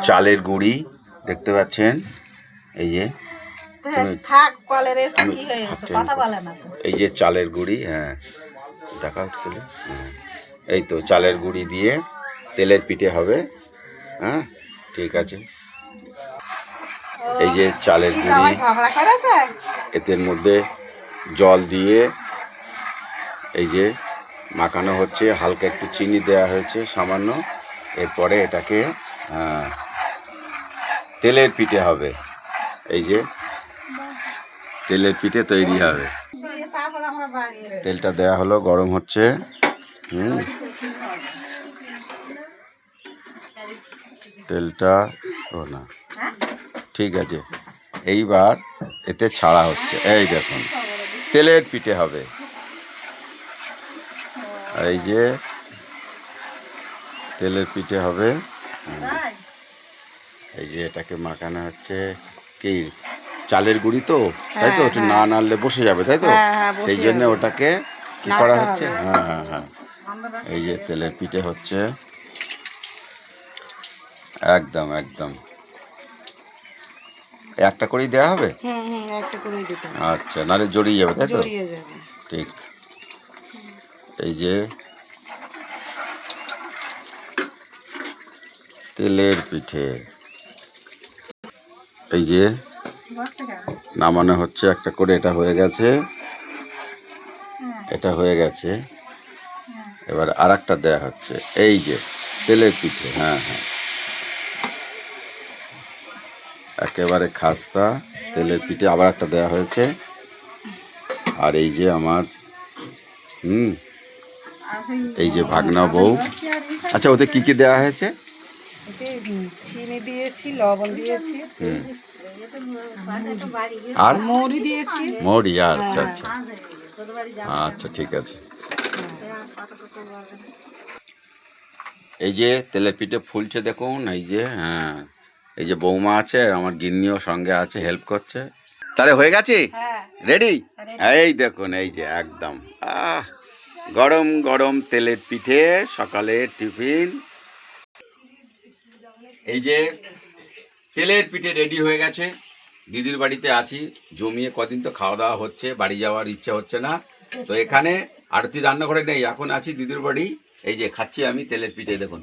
চালের গুঁড়ি দেখতে পাচ্ছেন, এই যে এই যে চালের গুঁড়ি, হ্যাঁ দেখা হচ্ছে, এই তো চালের গুঁড়ি দিয়ে তেলের পিঠে হবে। হ্যাঁ ঠিক আছে, এই যে চালের গুঁড়ি, এর মধ্যে জল দিয়ে এই যে মাখানো হচ্ছে, হালকা একটু চিনি দেওয়া হয়েছে সামান্য। এরপরে এটাকে তেলের পিঠে হবে, এই যে তেলের পিঠে তৈরি হবে। তেলটা দেয়া হলো, গরম হচ্ছে। তেলটা ও না, ঠিক আছে, এইবার এতে ছাড়া হচ্ছে। এই দেখুন তেলের পিঠে হবে, এই যে তেলের পিঠে হবে। এই যে এটাকে মাখানো হচ্ছে, কি চালের গুঁড়ি তো, তাই তো, একটু না নাড়লে বসে যাবে, তাই তো, সেই জন্য ওটাকে কি করা হচ্ছে। হ্যাঁ হ্যাঁ হ্যাঁ, এই যে তেলের পিঠে হচ্ছে, একদম একদম একটা করেই দেওয়া হবে। আচ্ছা, নাহলে জড়িয়ে যাবে, তাই তো, ঠিক। এই যে তেলের পিঠে, এই যে নামানো হচ্ছে একটা করে, এটা হয়ে গেছে, এটা হয়ে গেছে, এবার আর একটা দেওয়া হচ্ছে, এই যে তেলের পিঠে। হ্যাঁ হ্যাঁ, একেবারে খাস্তা তেলের পিঠে আবার একটা দেওয়া হয়েছে। আর এই যে আমার এই যে ভাগনা বউ। আচ্ছা, ওতে কি কি দেওয়া হয়েছে? চিনি দিয়েছি, লবণ দিয়েছি, আর মৌরি দিয়েছি, মৌরি। আচ্ছা আচ্ছা আচ্ছা, ঠিক আছে। এই যে তেলের পিঠে ফুলছে দেখুন, এই যে, হ্যাঁ এই যে বৌমা আছে, আমার গিন্নিও সঙ্গে আছে, হেল্প করছে। তাহলে হয়ে গেছে, রেডি। এই দেখুন, এই যে একদম গরম গরম তেলের পিঠে, সকালের টিফিন। এই যে তেলের পিঠে রেডি হয়ে গেছে। দিদির বাড়িতে আছি, জমিয়ে কদিন তো খাওয়া দাওয়া হচ্ছে, বাড়ি যাওয়ার ইচ্ছা হচ্ছে না, তো এখানে আরতি রান্নাঘরে নেই, এখন আছি দিদির বাড়ি। এই যে খাচ্ছি আমি তেলের পিঠে, দেখুন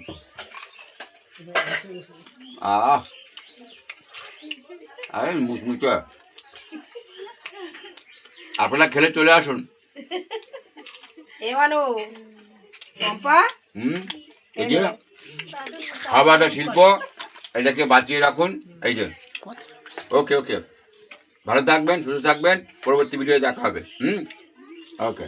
মুচমুচে। আপনারা খেলে চলে আসুন। এই যে খাবারটা শিল্প, এটাকে বাঁচিয়ে রাখুন। এই যে ওকে ওকে, ভালো থাকবেন, সুস্থ থাকবেন, পরবর্তী ভিডিও দেখা হবে। ওকে।